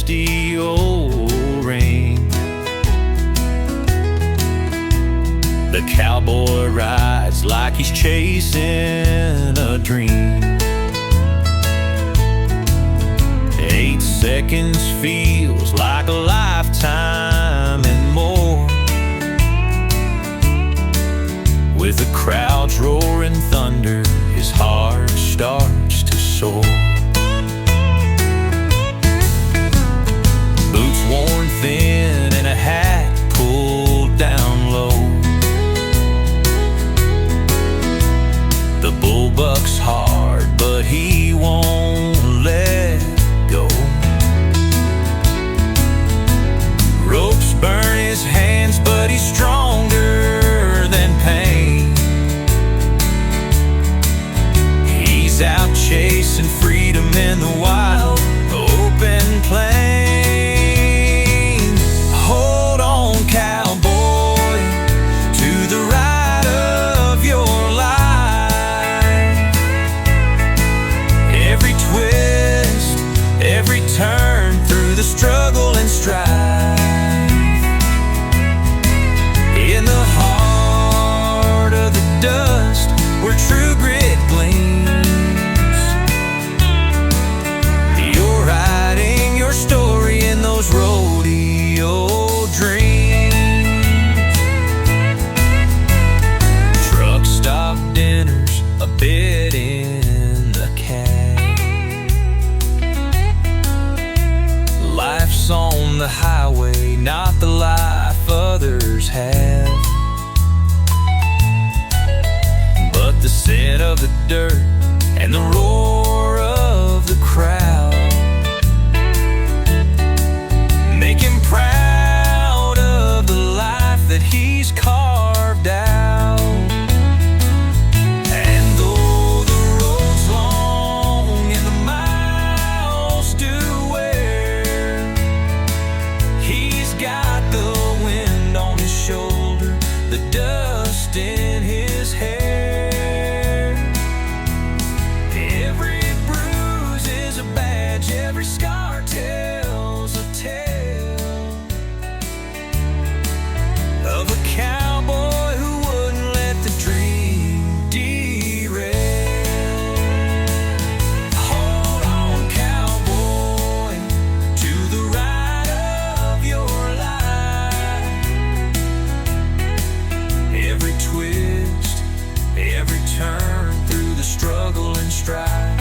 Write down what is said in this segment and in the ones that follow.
rusty old ring. The cowboy rides like he's chasing a dream. 8 seconds feels like a lifetime and more. With the crowd's roaring thunder, his heart starts to soar. Boots worn thin and a hat pulled down low. The bull bucks hard, but he won't let go. Ropes burn his hands, but he's stronger than pain. He's out chasing freedom in the wild, open plains. Hold on, cowboy, to the ride of your life. Every twist, every turn through the struggle and strife. In the heart of the dust, where true grit gleams, you're writing your story in those rodeo dreams. Truck stop dinners, a bit in the cab. Life's on the highway, not the life others have. But the scent of the dirt and the roar of the crowd make him proud of the life that he's carved out. And though the road's long and the miles do wear, he's got the wind on his shoulder, the dust in his hair. Every bruise is a badge, every scar tells a tale of a cowboy who wouldn't let the dream derail. Hold on, cowboy, to the ride of your life. Every twist, every turn through the struggle and strife.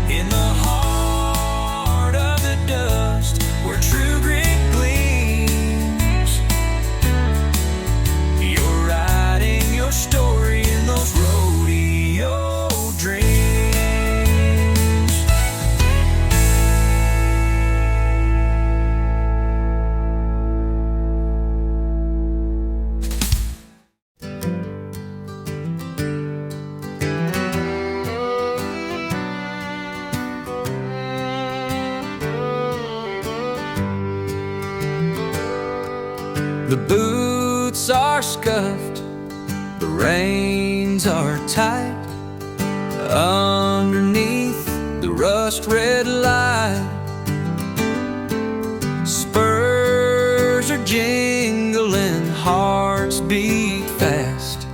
In the heart of the dust, where true grit gleams, you're writing your story in those rodeo dreams. The boots are scuffed, the reins are tight. Underneath the rust-red light, spurs are jingling, hearts beat fast.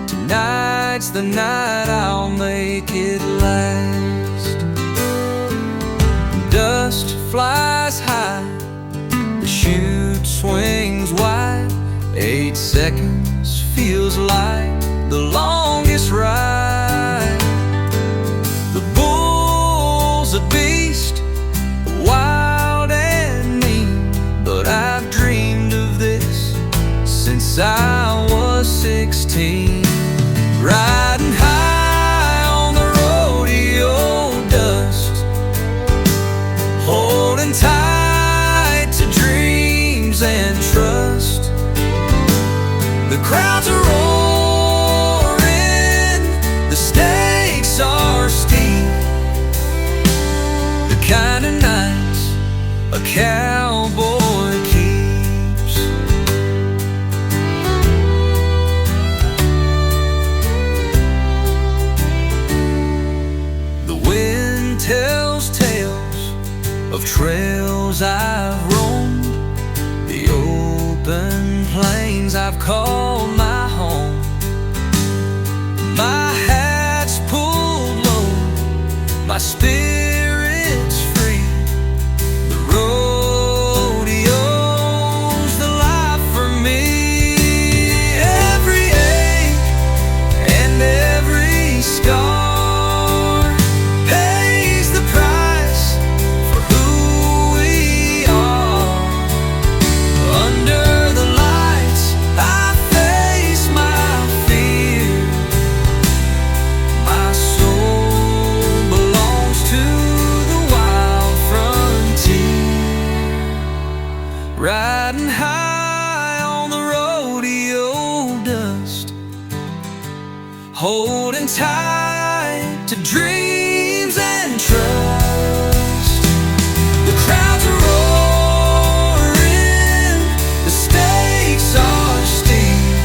Tonight's the night, I'll make it last. Dust flies high, the chute swings wide. 8 seconds feels like the longest ride. The bull's a beast, wild and mean, but I've dreamed of this since I was 16. Riding high on the rodeo dust, holding tight to dreams and trust. The crowds are roaring trails I've roamed, the open plains I've called my home. My hat's pulled low, my spirit's free. The rodeo's the life for me. Every ache and every scar pays the price for who we are. Under the lights I face my fear. My soul belongs to the wild frontier. Riding high on the rodeo dust, holding tight to dreams and trust. The crowds are roaring, the stakes are steep,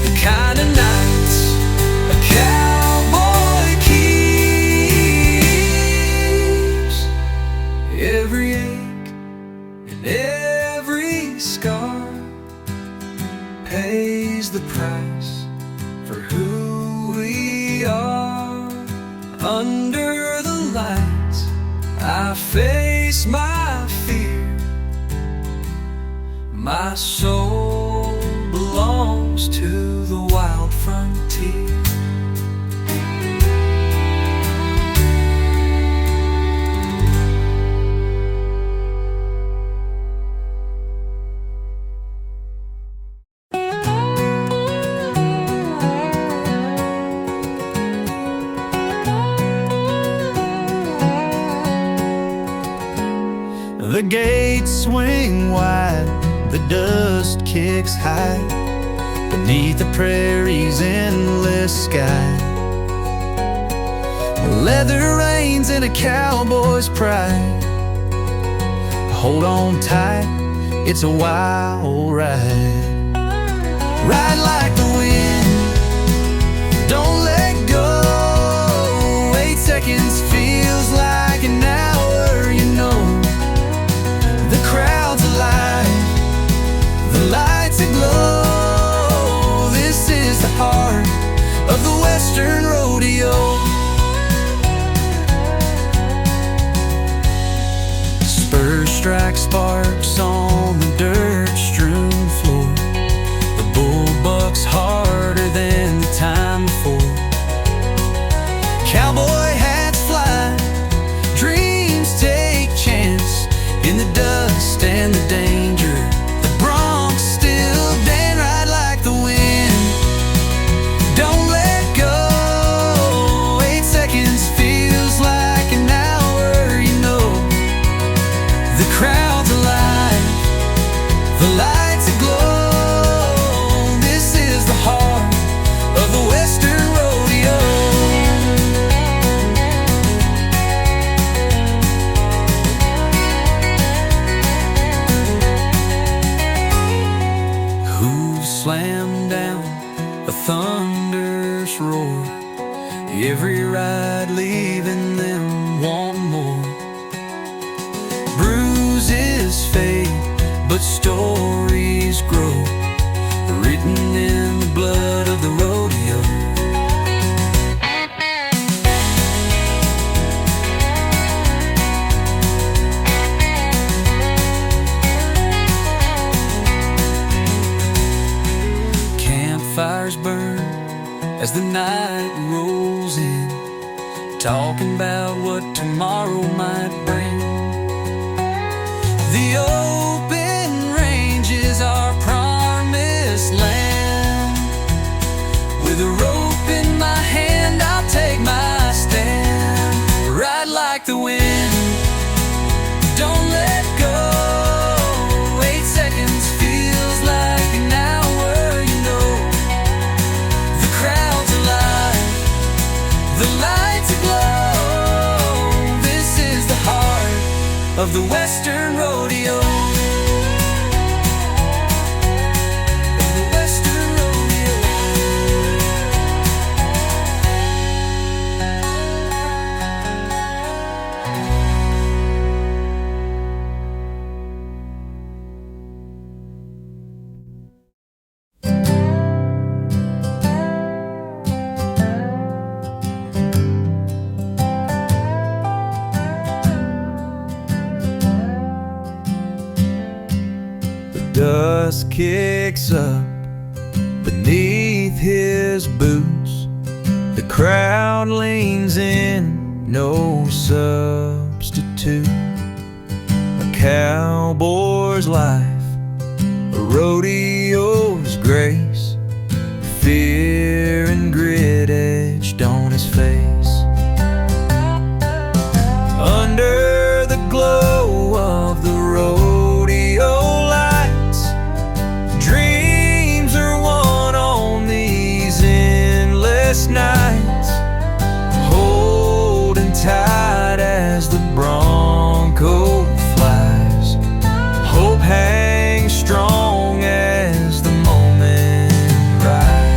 the kind of nights a cowboy keeps. Every ache and every scar pays the price for who we are. Under the lights I face my fear. My soul belongs to the wild frontier. The gates swing wide, the dust kicks high beneath the prairie's endless sky. Leather reins in a cowboy's pride. Hold on tight, it's a wild ride. Ride like the wind, don't let go. 8 seconds feels like an hour, you know. The crowd's alive, the lights aglow. This is the heart of the Western Rodeo. Spurs strike sparks on the dirt-strewn floor. The bull bucks harder than the time before. Cowboy hats fly, dreams take chance in the dust and the danger. The broncs still dan, ride like the wind, don't let go. 8 seconds feels like an hour, you know. The crowd's alive, the lights aglow. This is the heart of the Western Rodeo. Hooves slam down, a thunderous roar. Every ride leaving them want more. Bruises fade, but stories grow, written in the blood of the rodeo. Campfires burn as the night rolls in, talking about what tomorrow might bring. The open range is our promised land. With a rope in my hand, I'll take my stand. Ride like the wind, don't let go. 8 seconds feels like an hour, you know. The crowd's alive, the lights aglow. This is the heart of the Western Rodeo. The Western Rodeo. Dust kicks up beneath his boots. The crowd leans in, no substitute. A cowboy's life, a rodeo's grace, fear and grit etched on his face. Under the glow of the rodeo lights, dreams are won on these endless nights. Holding tight as the bronco flies, hope hangs strong as the moment rise.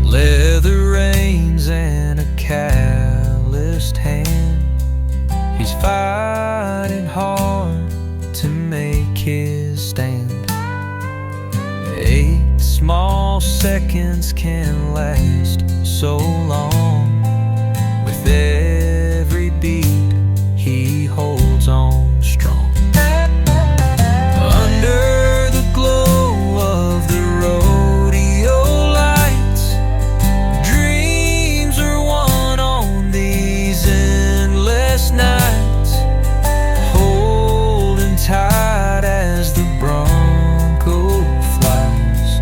Leather reins and a calloused hand, he's fighting hard to make his stand. 8 small seconds can last so long. With every beat he holds on strong. Under the glow of the rodeo lights, dreams are won on these endless nights. Holding tight as the bronco flies,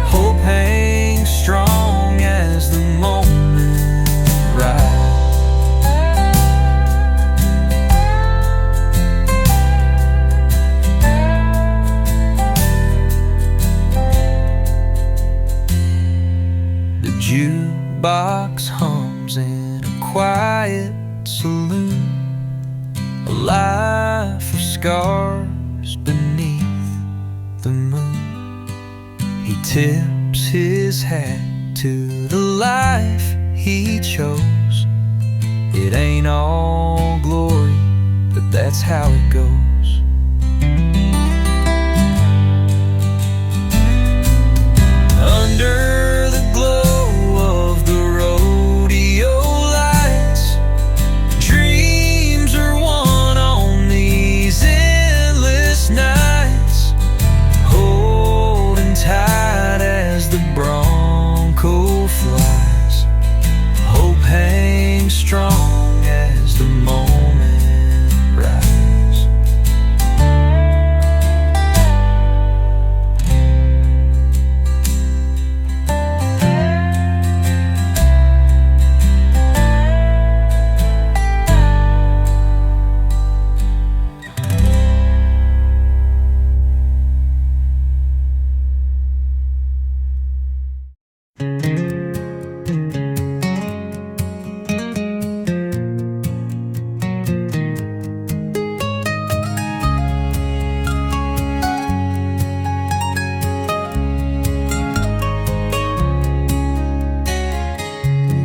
hope hangs strong as the moment rise. The jukebox hums in a quiet saloon, a life of scars beneath the moon. He tips his hat to the life he chose. It ain't all glory, but that's how it goes. Under the glow of the rodeo lights, dreams are won on these endless nights. Holding tight as the bronco flies, hope hangs strong as the moment rise.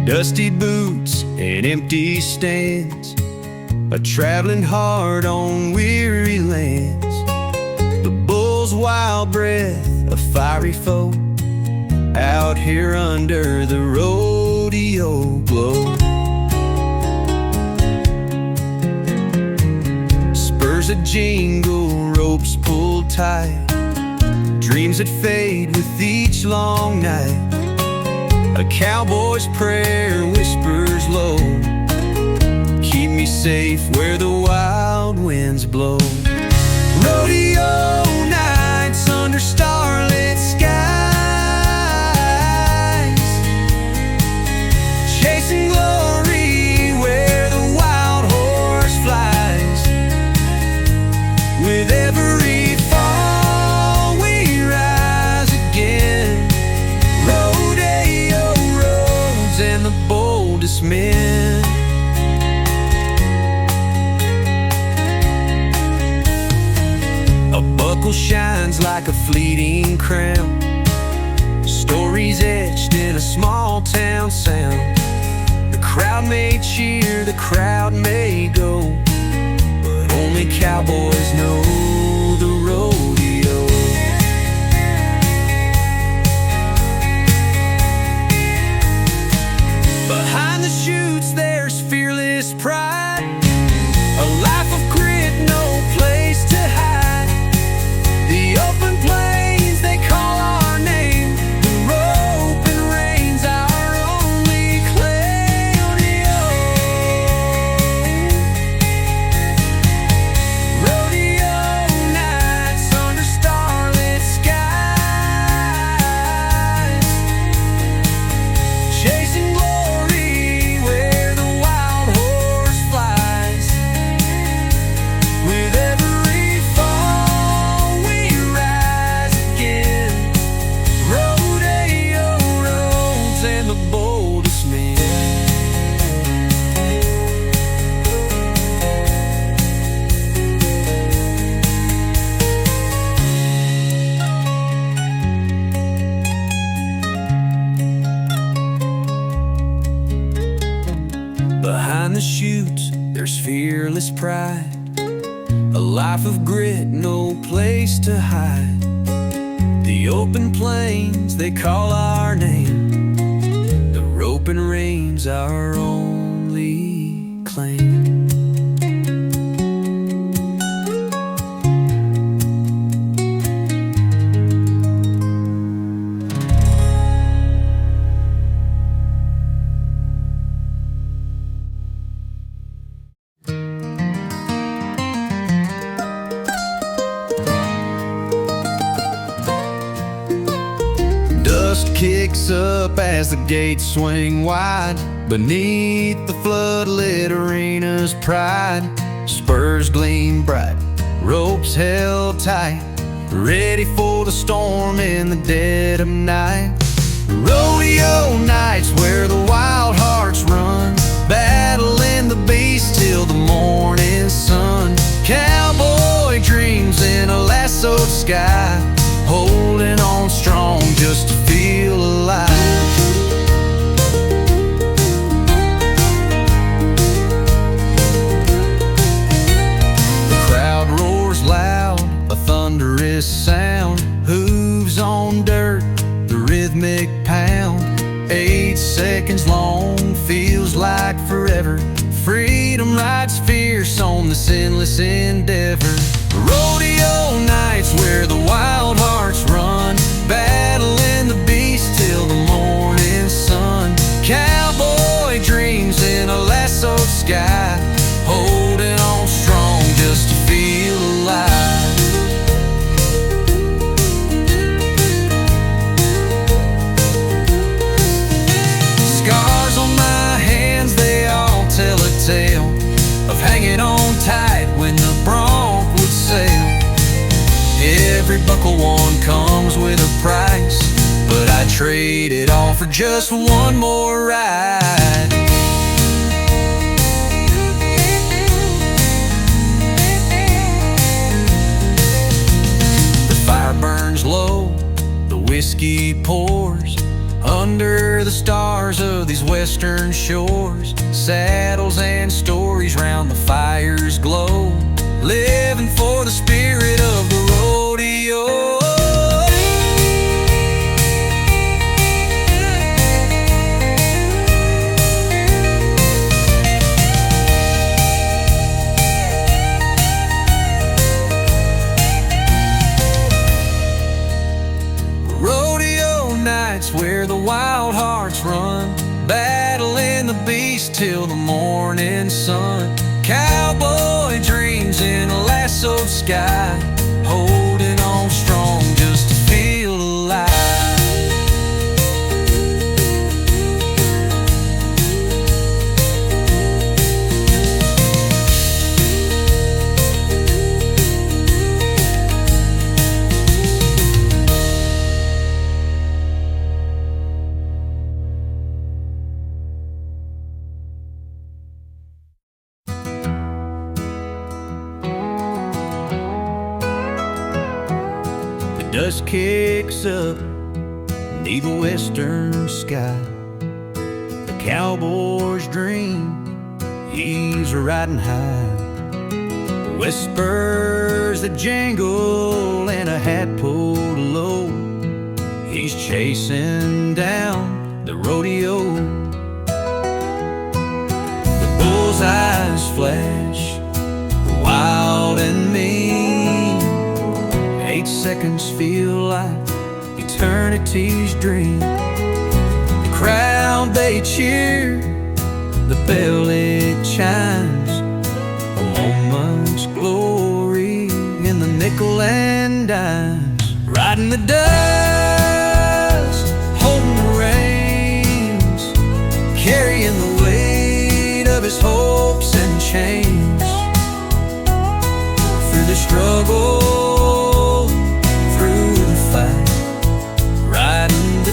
Dusty boots and empty stands, a traveling heart on weary lands. The bull's wild breath, a fiery foe, out here under the rodeo glow. Spurs a jingle, ropes pulled tight, dreams that fade with each long night. A cowboy's prayer whispers low, keep me safe where the wild winds blow. Rodeo nights under starlit skies, chasing glory where the wild horse flies. With every fall we rise again, rodeo roads and the boldest men. A buckle shines like a fleeting crown, stories etched in a small town sound. The crowd may cheer, the crowd may go, but only cowboys know the rodeo. the chutes, there's fearless pride, a life of grit, no place to hide. The open plains, they call our name, the rope and reins our only claim. Dust kicks up as the gates swing wide. Beneath the floodlit arena's pride, spurs gleam bright, ropes held tight, ready for the storm in the dead of night. Rodeo nights where the wild hearts run, battling the beast till the morning sun. Cowboy dreams in a lassoed sky, holding on strong just to feel alive. The crowd roars loud, a thunderous sound, hooves on dirt, the rhythmic pound. 8 seconds long, feels like forever. Freedom rides fierce on this endless endeavor. Rodeo nights where the wild hearts run, battling the beast till the morning sun. Cowboy dreams in a lassoed sky, holding on strong just to feel alive. Scars on my hands, they all tell a tale of hanging on tight when the bronc would sail. Every buckle one comes with a price, but I trade it all for just one more ride. The fire burns low, the whiskey pours, under the stars of these western shores. Saddles and stories round the fire's glow, living for the spirit of the rodeo. Rodeo nights where the wild hearts run, battling the beast till the morning sun. Cowboy dreams in a lassoed sky, holding on strong just to feel alive. Dust kicks up beneath the western sky. The cowboy's dream, he's riding high. Whispers that jangle and a hat pulled low, he's chasing down the rodeo. The bull's eyes flash, wild and mean. 8 seconds feel like eternity's dream. The crowd, they cheer, the bell it chimes, a moment's glory in the nickel and dimes. Riding the dust, holding the reins, carrying the weight of his hopes and chains. Through the struggle,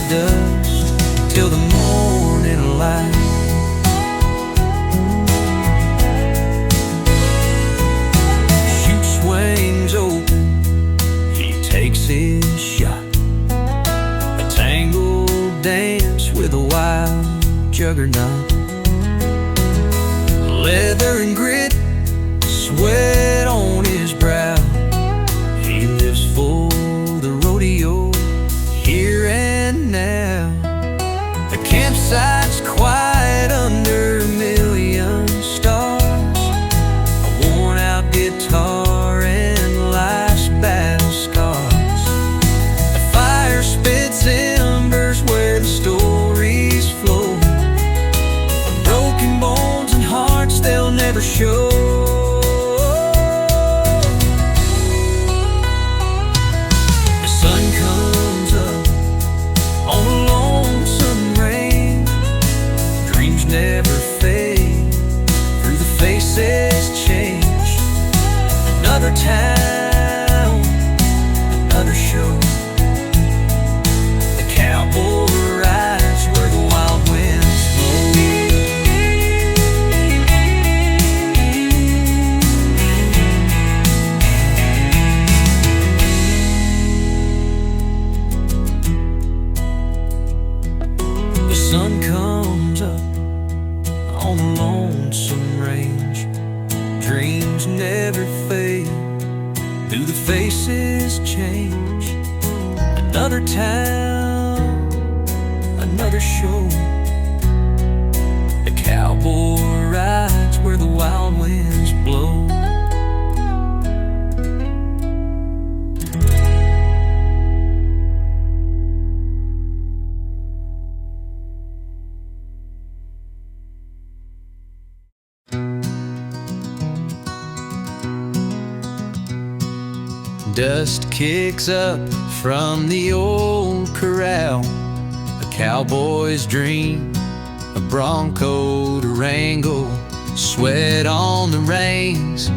dust till the morning light. Chute swings open, he takes his shot. A tangled dance with a wild juggernaut. leather and grit, sweat on his brow. He lives for the rodeo, here and now. The campsite's quiet under a million stars, a worn-out guitar and life's battle scars. The fire spits embers where the stories flow, broken bones and hearts they'll never show. The sun comes up on a lonesome range, dreams never fade, through the faces change. Another town, another show. The cowboy rides where the wild winds blow. The sun comes up on a lonesome range, dreams never fade, through the faces change. Another town, another show. The cowboy rides where the wild winds blow. Dust kicks up from the old corral, a cowboy's dream, a bronco to wrangle, sweat on the reins,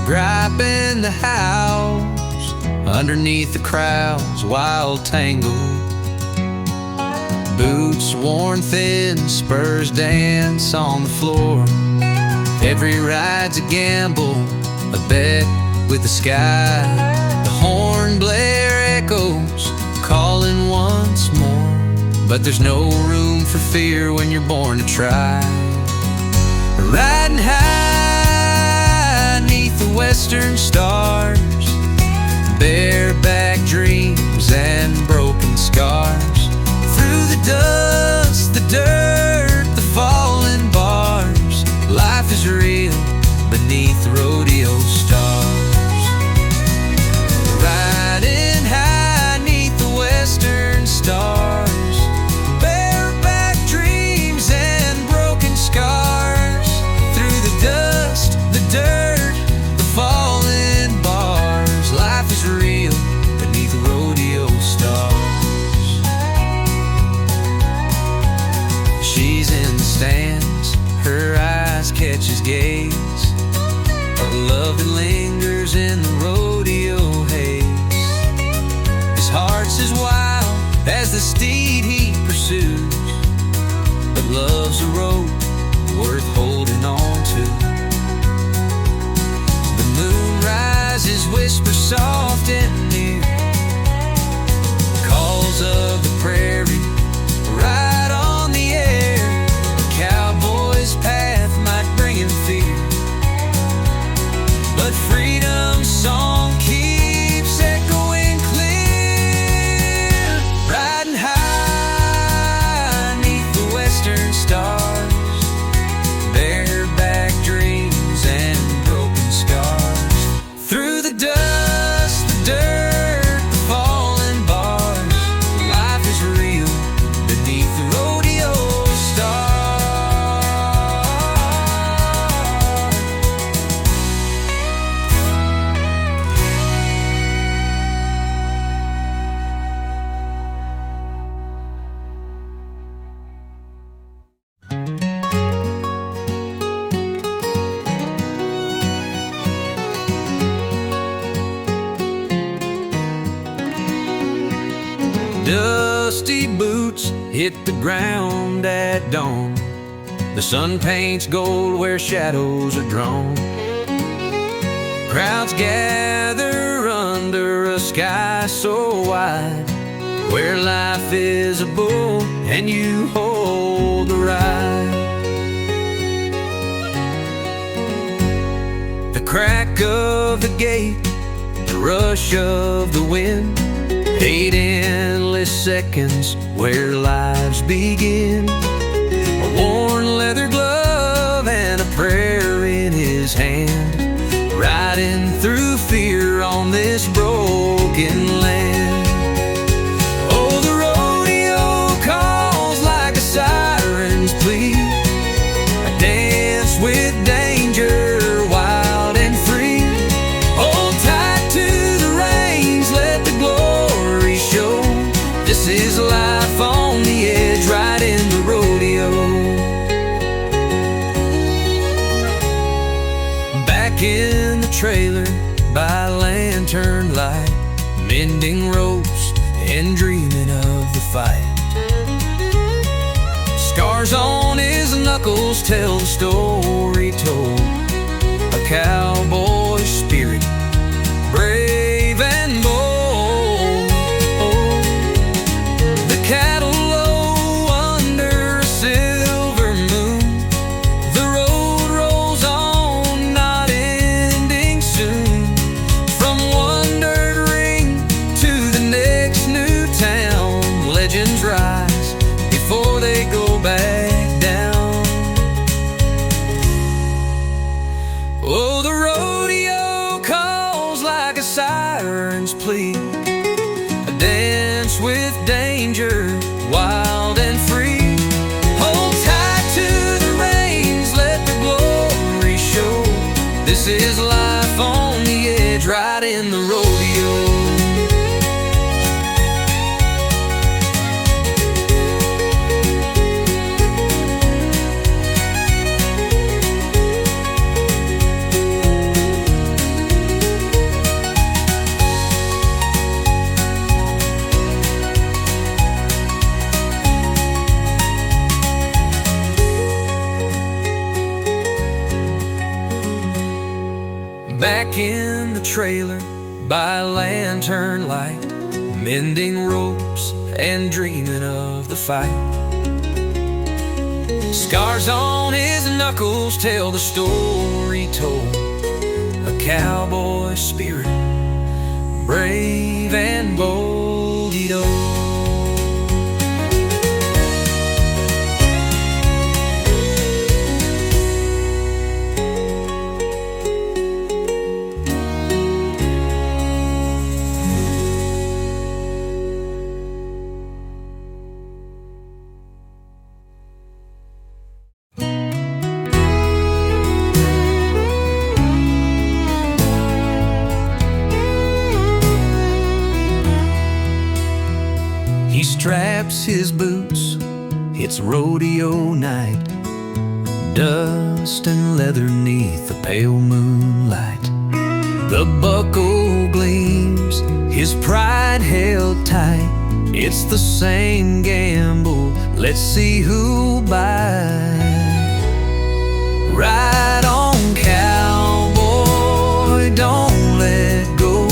gripe in the house, underneath the crowd's wild tangle. Boots worn thin, spurs dance on the floor. Every ride's a gamble, a bet with the sky. The horn blare echoes, calling once more, but there's no room for fear when you're born to try. Riding high neath the western stars, bareback dreams and broken scars. Through the dust, the dirt, the fallen bars, life is real beneath the rodeo stars. Riding high neath the western stars, bareback dreams and broken scars. Through the dust, the dirt, the fallen bars, life is real beneath the rodeo stars. She's in the stands, her eyes catch his gaze, a love that lingers in the rodeo haze. His heart's as wild as the steed he pursues, but love's a rope worth holding on to. The moon rises, whispers soft and near, calls of the prairie right on the air. A cowboy's path might bring him fear, but freedom's song keeps echoing clear. Riding high neath the western stars, bareback dreams and broken scars. Through the dust, the dirt, the fallen bars, life is real beneath the rodeo stars. Dusty boots hit the ground at dawn. The sun paints gold where shadows are drawn. Crowds gather under a sky so wide, where life is a bull and you hold the ride. crack of the gate, the rush of the wind, 8 endless seconds where lives begin. A worn leather glove and a prayer in his hand, riding through fear on this broken land. Oh, the rodeo calls like a siren's plea, a dance with danger, wild and free. Hold tight to the reins, let the glory show. This is life on the edge, right in the rodeo. Back in the trailer by lantern light, mending ropes and dreaming of the fight. Scars on his knuckles tell the story told, a cowboy spirit, brave and bold. The cattle low under a silver moon, the road rolls on, not ending soon. From one dirt ring to the next new town, legends rise before they go back down. Oh, the rodeo calls like a siren's plea, a dance with danger, wild and free. Hold tight to the reins, let the glory show. This is life on the edge, right in the rodeo. Back in the trailer by lantern light, mending ropes and dreaming of the fight. Scars on his knuckles tell the story told, a cowboy spirit, brave and bold-y-do. He straps his boots, it's rodeo night, dust and leather neath the pale moonlight. The buckle gleams, his pride held tight. It's the same gamble, let's see who'll bite. Ride on, cowboy, don't let go,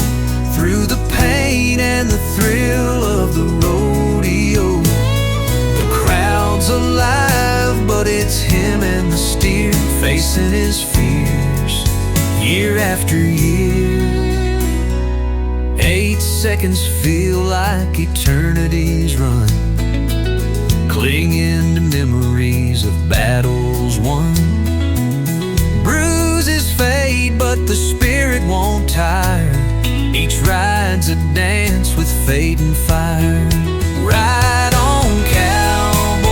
through the pain and the thrill of the rodeo. The crowd's alive, but it's him and the steer, facing his fears, year after year. 8 seconds feel like eternities run, clinging to memories of battles won. Bruises fade, but the spirit won't tire. Each ride's a dance with fate and fire. Ride on, cowboy,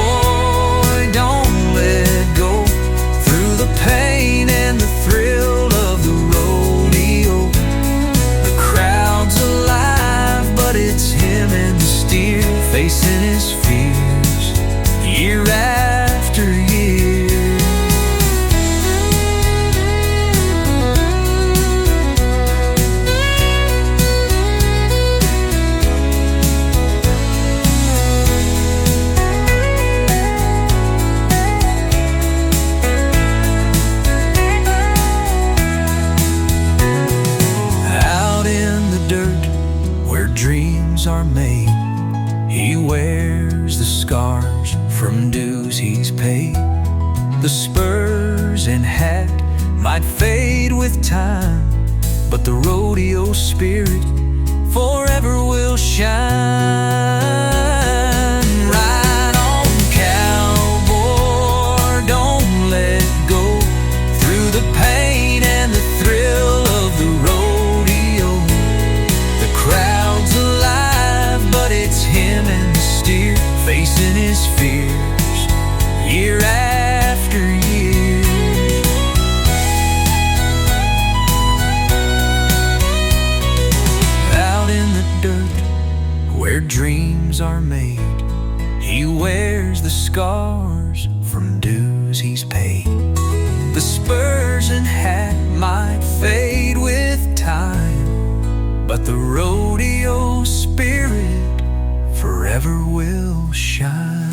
don't let go, through the pain and the thrill of the rodeo. The crowd's alive, but it's him and the steer, facing his fears, year after year. Are made, he wears the scars from dues he's paid. The spurs and hat might fade with time, but the rodeo spirit forever will shine. Ride on, cowboy, don't let go, through the pain and the thrill of the rodeo. The crowd's alive, but it's him and the steer, facing his fears year after year. Out in the dirt where dreams are made, he wears the scars from dues he's paid. The spurs and hat might fade with time, but the rodeo spirit forever will shine.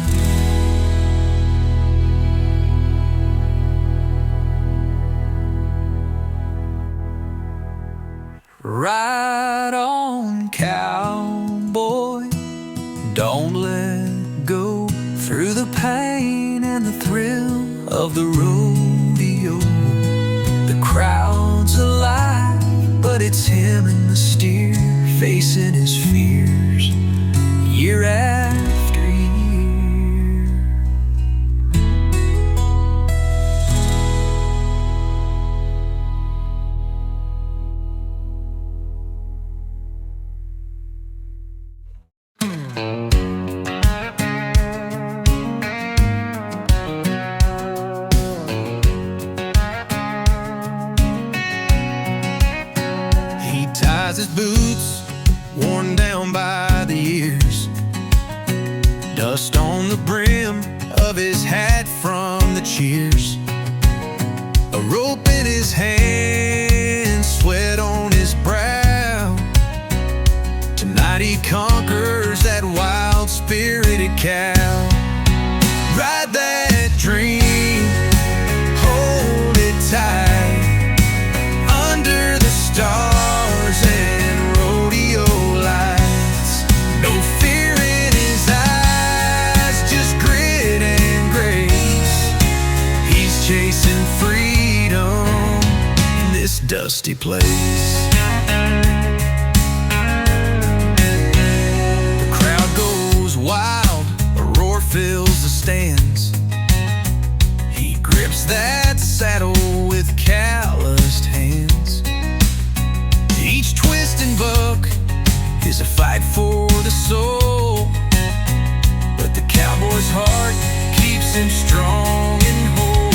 Ride on, cowboy, don't let go, through the pain and the thrill of the rodeo. The crowd's alive, but it's him and the steer, facing his fears year after year. He ties his boots, worn down by the years, dust on the brim of his hat from the cheers, a rope in his hand, sweat on his brow. Tonight he conquers that wild-spirited cow. Ride that dream, hold it tight, under the stars and rodeo lights. No fear in his eyes, just grit and grace. He's chasing freedom in this dusty place. The crowd goes wild, a roar fills the stands. He grips that saddle with calloused hands. Each twist and buck is a fight for the soul, but the cowboy's heart keeps him strong and whole.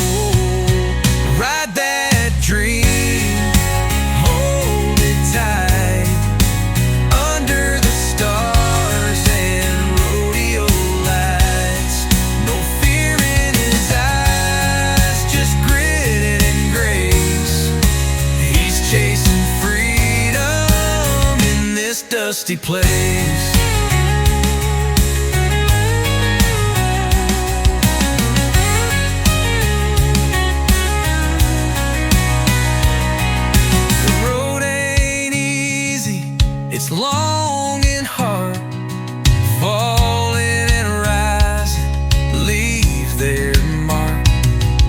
Ride that dream, hold it tight, under the stars and rodeo lights. No fear in his eyes, just grit and grace. He's chasing freedom in this dusty place. The road ain't easy, it's long and hard. Falling and rising leave their mark,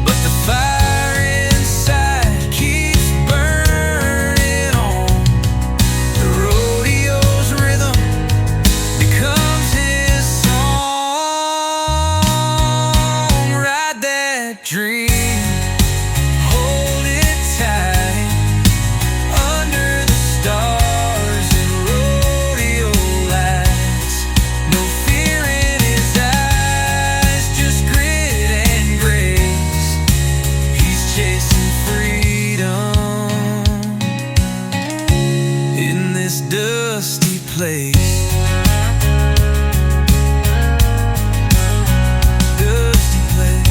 but the fire inside keeps burning on. The rodeo's rhythm becomes his song. Ride that dream, hold it tight, under the stars and rodeo lights. No fear in his eyes, just grit and grace. He's chasing freedom in this dusty place. Dusty place.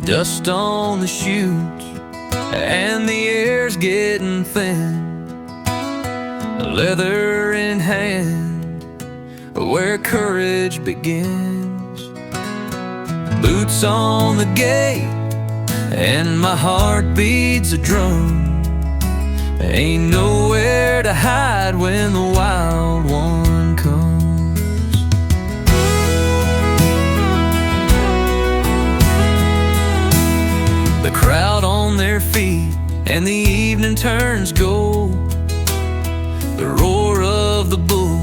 Dust on the chutes and the air's getting thin. Leather in hand, where courage begins. Boots on the gate and my heart beats a drum. Ain't nowhere to hide when the wild one comes. The crowd on their feet and the evening turns gold. The roar of the bull,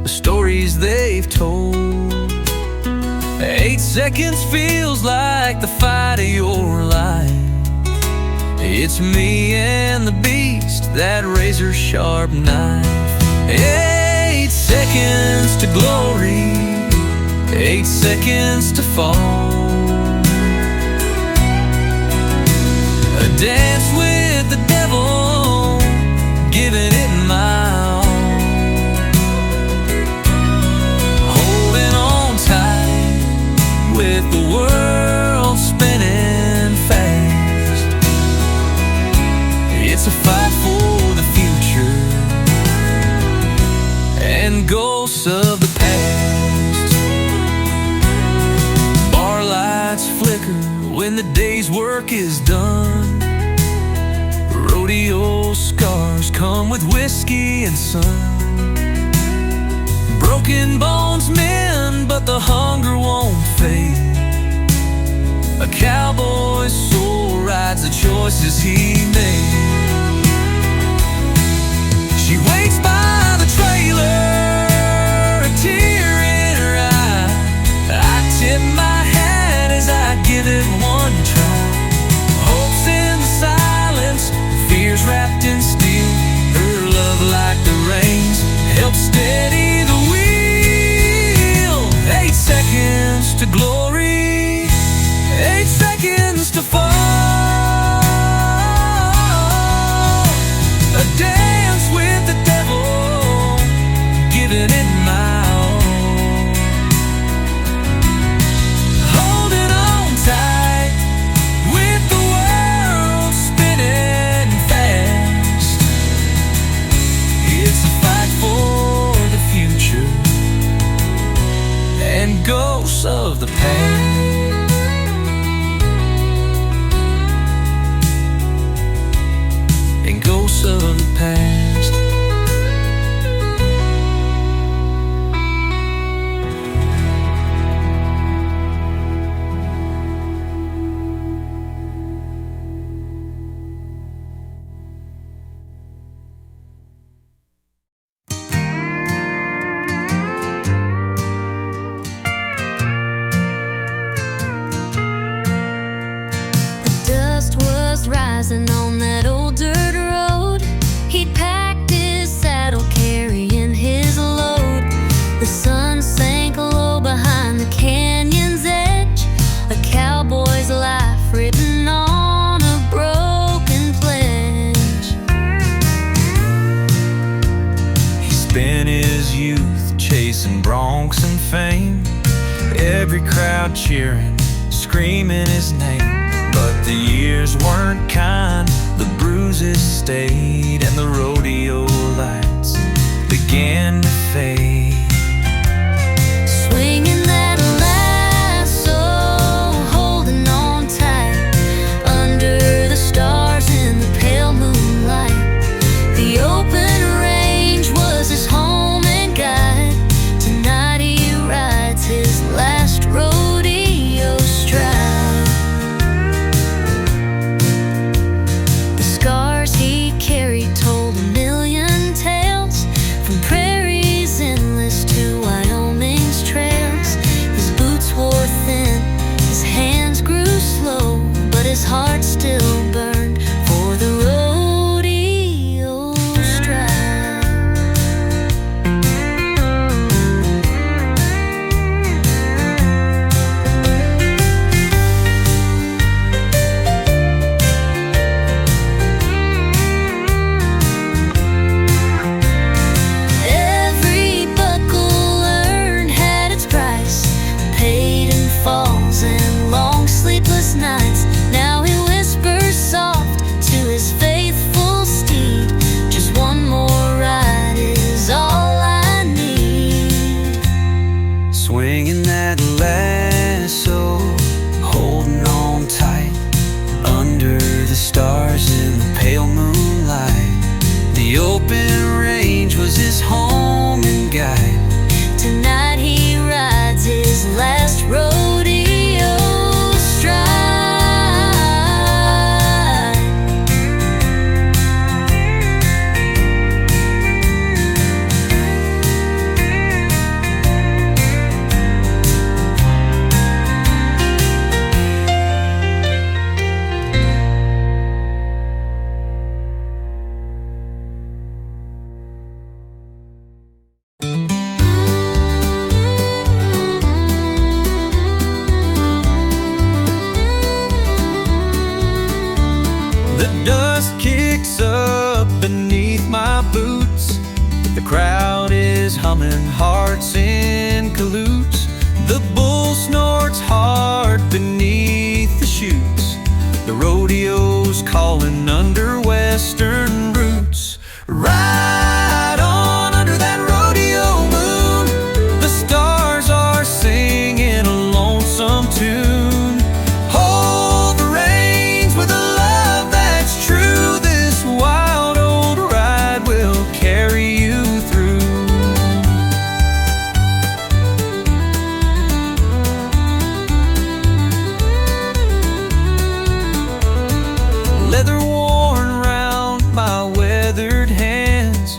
the stories they've told. 8 seconds feels like the fight of your life. It's me and the beast, that razor-sharp knife. 8 seconds to glory, 8 seconds to fall. A dance with the devil, giving it my all. Holding on tight with the world spinning fast. It's a fight for the future and ghosts of the past. Bar lights flicker when the day's work is done. Rodeo scars come with whiskey and sun. Broken bones mend, but the hunger won't fade. A cowboy's soul rides the choices he made. She waits by the trailer, a tear in her eye. I tip my hat as I give it one try. Hope's in the silence, fears wrapped in steel. Her love, like the rains, helps steady the wheel. 8 seconds to glory, 8 seconds to fall. A dance with the devil, giving it my all. Holding on tight with the world spinning fast. It's a fight for the future and ghosts of the past. And ghosts of the past. Dust was rising on that old dirt road. He'd packed his saddle, carrying his load. The sun sank low behind the canyon's edge. A cowboy's life written on a broken pledge. He spent his youth chasing broncs and fame. Every crowd cheering, screaming his name. But the years weren't kind, the bruises stayed, and the rodeo lights began to fade. Swinging that lasso, holding on tight under the stars in the pale moonlight. The open range was his home and guide. Tonight he rides his last rodeo stride. The scars he carried told a million tales, from prairies endless to Wyoming's trails. His boots wore thin, his hands grew slow, but his heart still burned for the rodeo stride. Every buckle earned had its price, paid in falls and long sleepless nights. Now he whispers soft to his faithful steed, just one more ride is all I need. Swinging that lasso, holding on tight under the stars in the pale moonlight. dust kicks up beneath my boots. The crowd is humming hearts in cahoots. The bull snorts hard beneath the chutes. The rodeo's calling under western roots. Right on under that rodeo moon, the stars are singing a lonesome tune. Hold the reins with a love that's true. This wild old ride will carry you through. Leather worn round my weathered hands,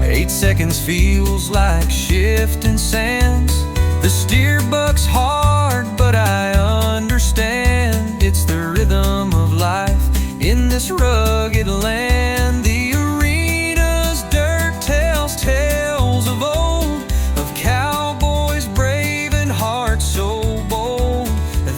8 seconds feels like shifting sands. The steer bucks hard, but I understand it's the rhythm of life in this rugged land. The arena's dirt tells tales of old, of cowboys brave and hearts so bold.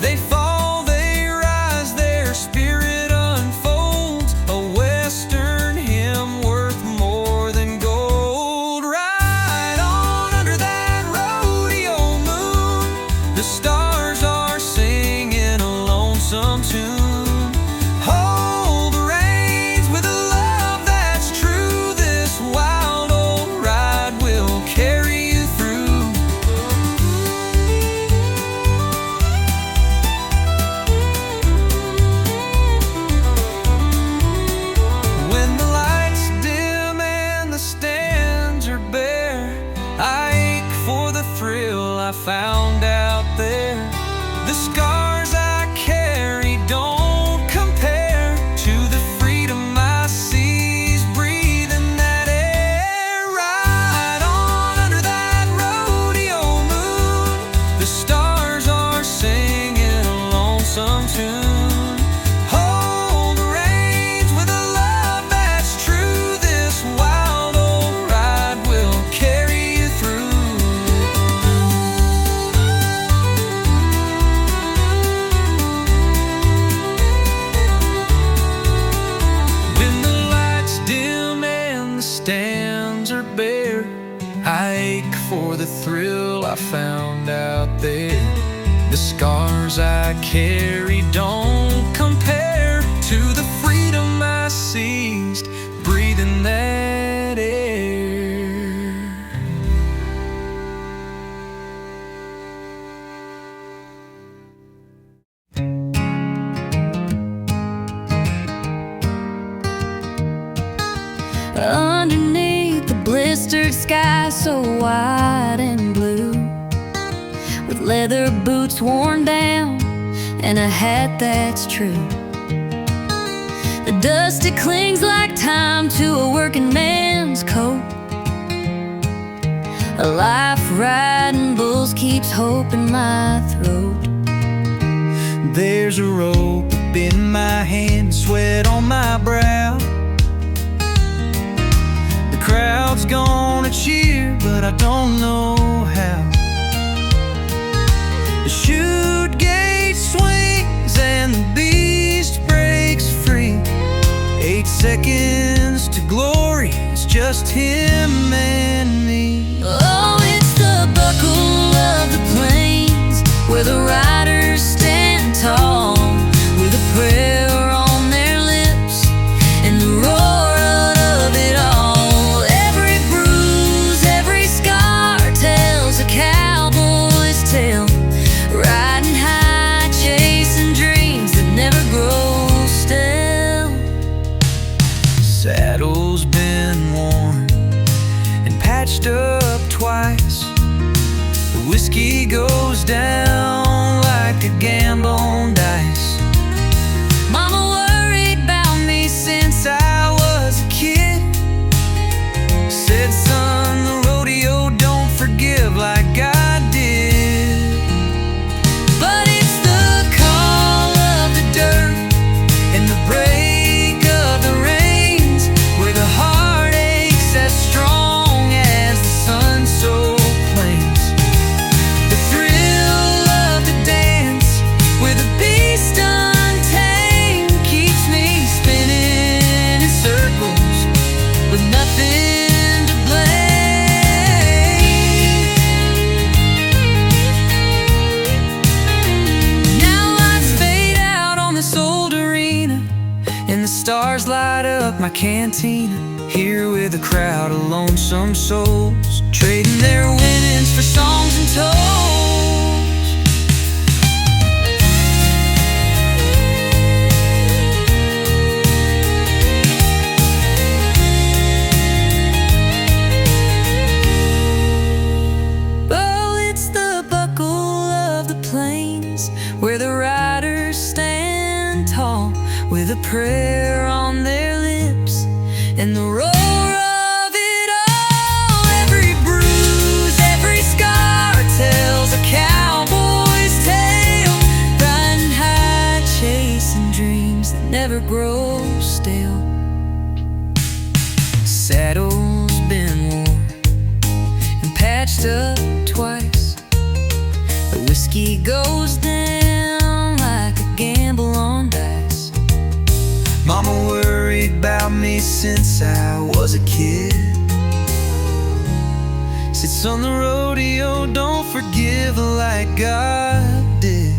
They fall, they rise, their spirit unfolds, a western hymn worth more than gold. Right on under that rodeo moon, the stars are singing a lonesome tune. Hold the reins with a love that's true. This wild old ride will carry you through. When the lights dim and the stands are bare, I ache for the thrill I found out there. The scars I carry don't compare to the freedom I seize breathing that air. Right on under that rodeo moon, the stars are singing a lonesome tune. Hold the reins with a love that's true. This wild old ride will carry you through. When the lights dim and the stands are bare, I ache for the thrill I found out there. The scars I carry don't compare to the freedom I seized breathing that air. Underneath the blistered sky so wide and blue, with leather boots worn down and a hat that's true, the dust it clings like time to a working man's coat. A life riding bulls keeps hope in my throat. There's a rope in my hand, sweat on my brow. The crowd's gonna cheer, but I don't know how. The chute gate swings and the beast breaks free. 8 seconds to glory, it's just him and me. Oh, it's the buckle of the plains, where the riders stand tall, with a prayer on their lips and the roar of it all. Every bruise, every scar tells a cowboy's tale, riding high, chasing dreams that never grow stale. Saddle's been worn and up my cantina, here with a crowd of lonesome souls, trading their winnings for songs and toasts. Well, it's the buckle of the plains, where the riders stand tall, with a prayer on their lips and the roar of it all. Every bruise, every scar tells a cowboy's tale, riding high, chasing dreams that never grow stale. Saddles been worn and patched up twice, the whiskey goes down like a gamble on dice. Mama worried about me since I was a kid. Sits on the rodeo, don't forgive like God did.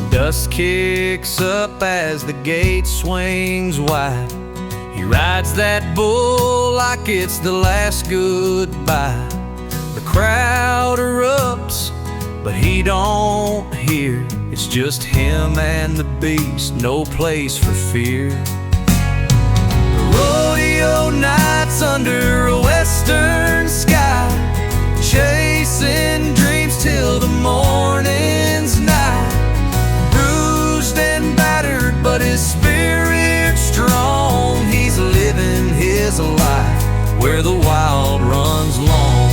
Dust kicks up as the gate swings wide. He rides that bull like it's the last goodbye. The crowd erupts, but he don't hear. It's just him and the beast, no place for fear. The rodeo nights under a western sky, chasing dreams till the morning's night. Bruised and battered, but his spirit's strong. He's living his life where the wild runs long.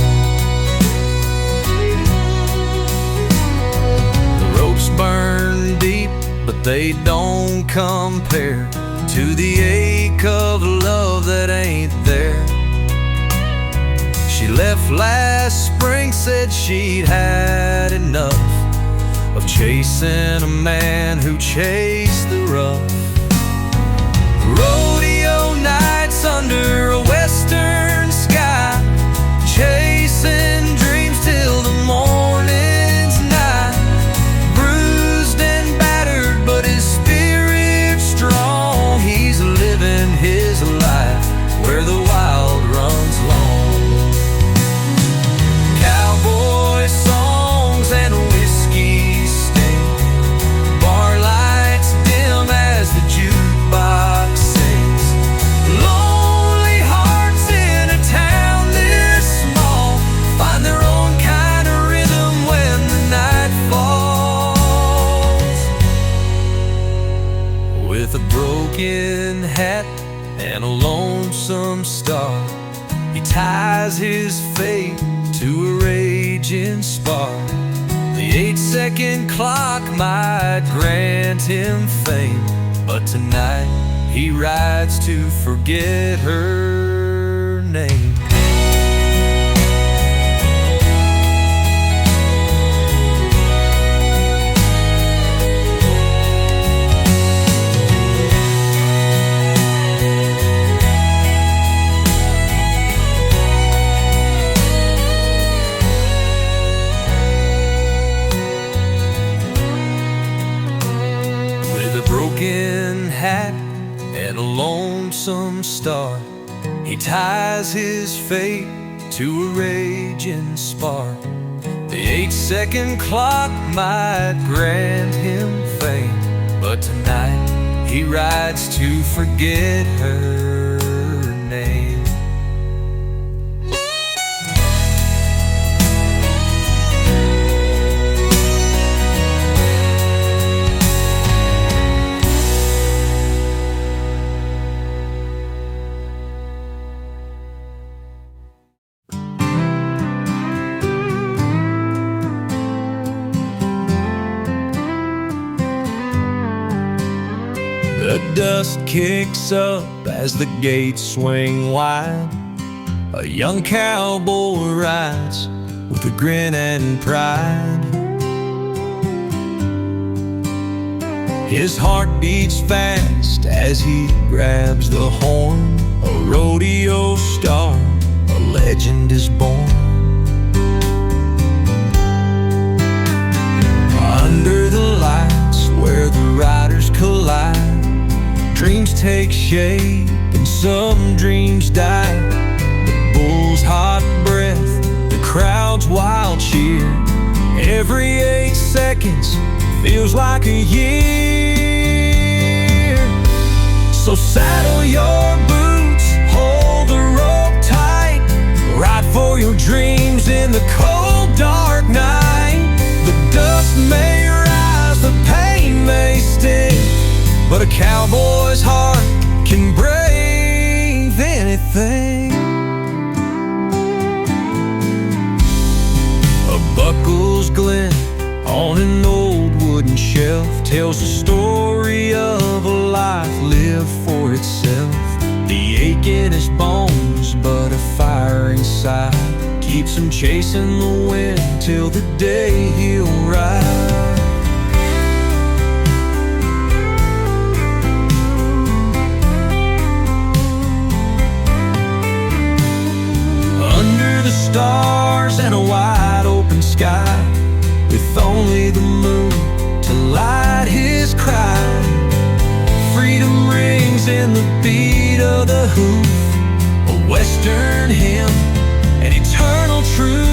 The ropes burn deep, but they don't compare to the ache of love that ain't there. She left last spring, said she'd had enough of chasing a man who chased the rough. Rodeo nights under a western sky, chasing dreams till the morning's night. Bruised and battered, but his spirit's strong. He's living his life where the wild runs long. Cowboy songs and whiskey sting, bar lights dim as the jukebox sings. Lonely hearts in a town this small find their own kind of rhythm when the night falls. With a broken hat and a lonesome star, he ties his fate to a raging spark. The 8-second clock might grant him fame, but tonight he rides to forget her name. Broken hat and a lonesome star, he ties his fate to a raging spark. The 8-second clock might grant him fame, but tonight he rides to forget her name. The dust kicks up as the gates swing wide. A young cowboy rides with a grin and pride. His heart beats fast as he grabs the horn. A rodeo star, a legend is born. Under the lights where the riders collide, dreams take shape and some dreams die. The bull's hot breath, the crowd's wild cheer. Every 8 seconds feels like a year. So saddle your boots, hold the rope tight, ride for your dreams in the cold dark night. The dust may rise, the pain may sting, but a cowboy's heart can brave anything. A buckle's glint on an old wooden shelf tells the story of a life lived for itself. The ache in his bones, but a fire inside keeps him chasing the wind till the day he'll ride. Under the stars and a wide open sky, with only the moon to light his cry, freedom rings in the beat of the hoof, a western hymn, an eternal truth.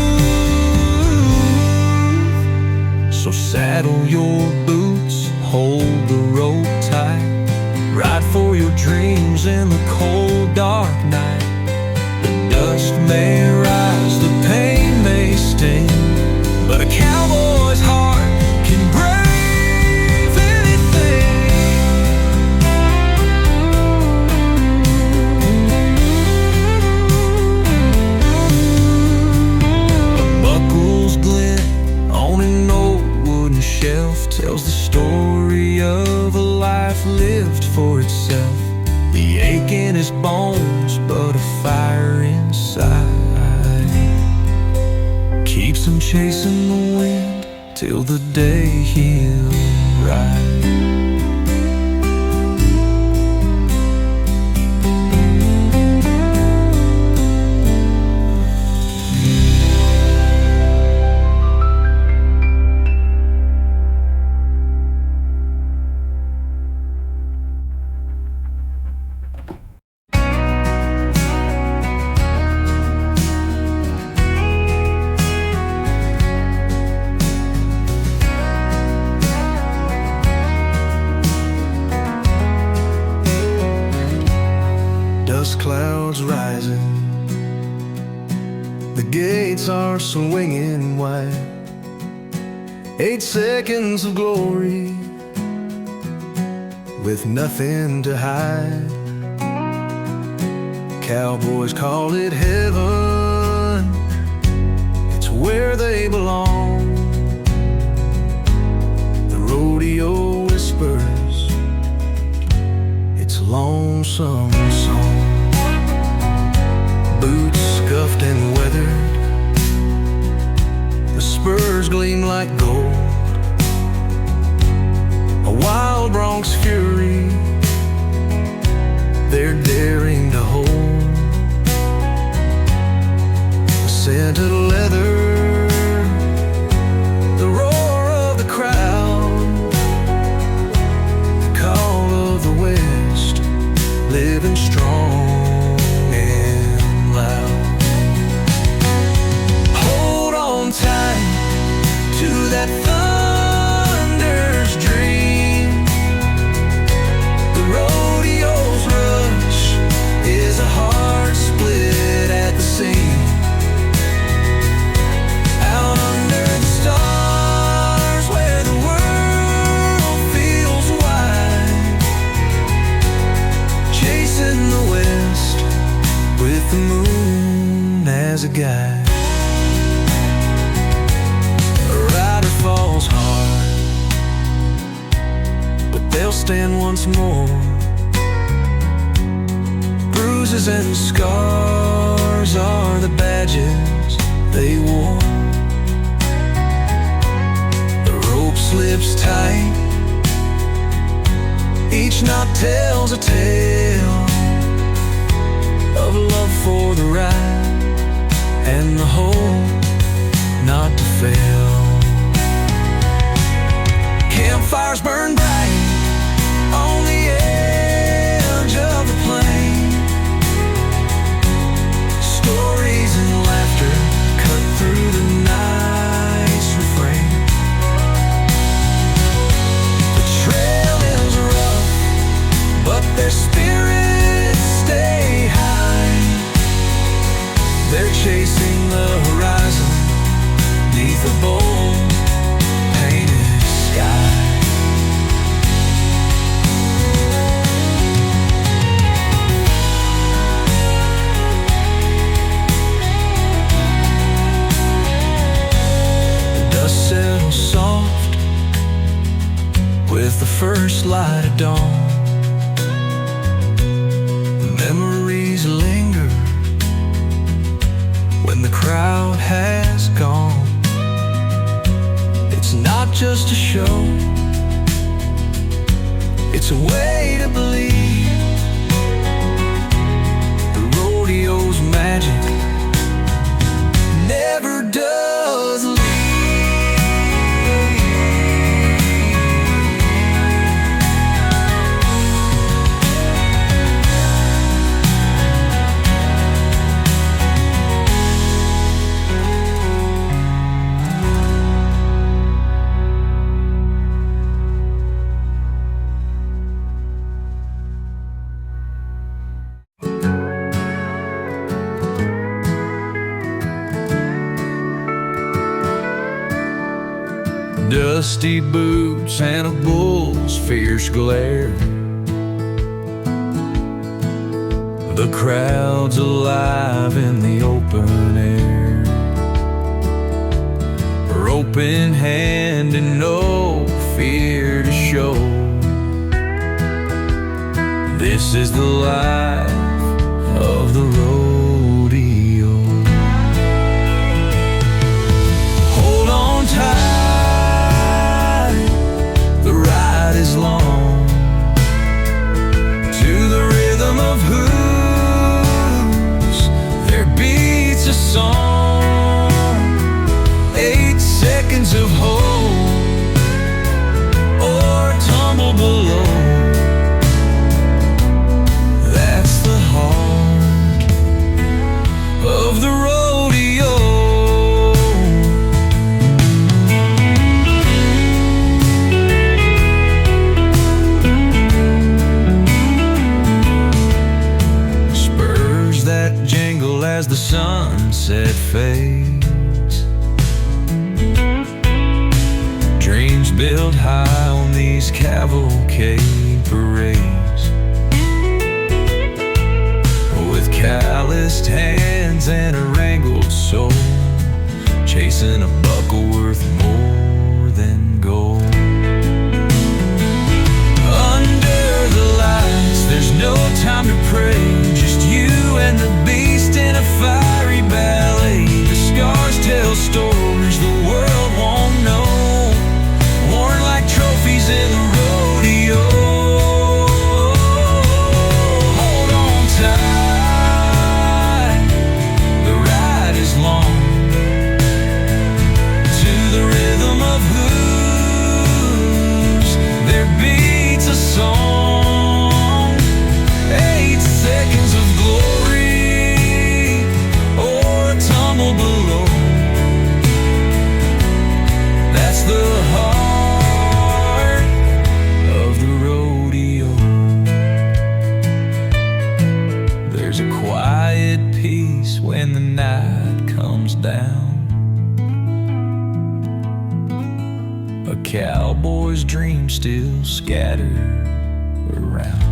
So saddle your boots, hold the rope tight, ride for your dreams in the cold dark night. The dust may rise, the pain may sting, but a cowboy's heart can brave anything. A buckle's glint on an old wooden shelf tells the story of a life lived for itself. The ache in his bones, but a fire inside keeps him chasing the wind till the day he'll ride. Dust clouds rising, the gates are swinging wide. 8 seconds of glory with nothing to hide. Cowboys call it heaven, it's where they belong. The rodeo whispers its lonesome song. Boots scuffed and weathered, the spurs gleam like gold. A wild Bronx fury they're daring to hold. The scent of leather, the roar of the crowd, the call of the West, living strong and loud. Hold on tight to that thunder's dream. The rodeo's rush is a heart split at the seam. Out under the stars where the world feels wide, chasing the west with the moon as a guide. A rider falls hard, but they'll stand once more. Bruises and scars are the badges they wore. The rope slips tight, each knot tells a tale of love for the ride and the hope not to fail. Campfires burn bright on the edge of the plain. Stories and laughter cut through the night's refrain. The trail is rough, but their spirits stay high. They're chasing the horizon neath a bold painted sky. Settle soft with the first light of dawn. Memories linger when the crowd has gone. It's not just a show, it's a way to believe. The rodeo's magic never does leave. Dusty boots and a bull's fierce glare. The crowd's alive in the open air. Rope in hand and no fear to show. This is the life of the rodeo. Hold on tight, is long, to the rhythm of hooves there beats a song. 8 seconds of hope or tumble below. That's the heart of the rodeo. As the sunset fades, dreams build high on these cavalcade parades. With calloused hands and a wrangled soul, chasing a buckle worth more than gold. Under the lights, there's no time to pray, just you and the beast in a fiery ballet. The scars tell stories the world won't know, worn like trophies in the rodeo. Hold on tight, the ride is long, to the rhythm of hooves there beats a song. 8 seconds of glory or tumble below. That's the heart of the rodeo. There's a quiet peace when the night comes down. A cowboy's dreams still scatter around.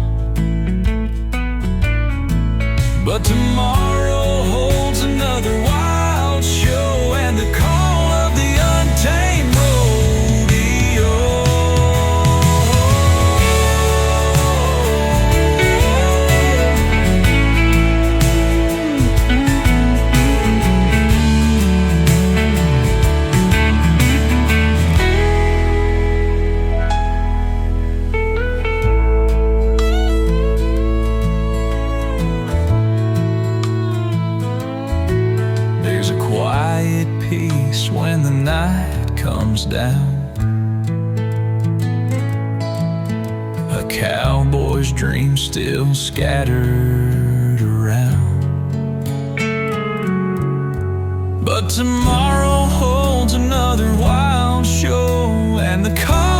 But tomorrow holds another wild show and the call of the untamed rodeo. boy's dreams still scattered around. But tomorrow holds another wild show, and the call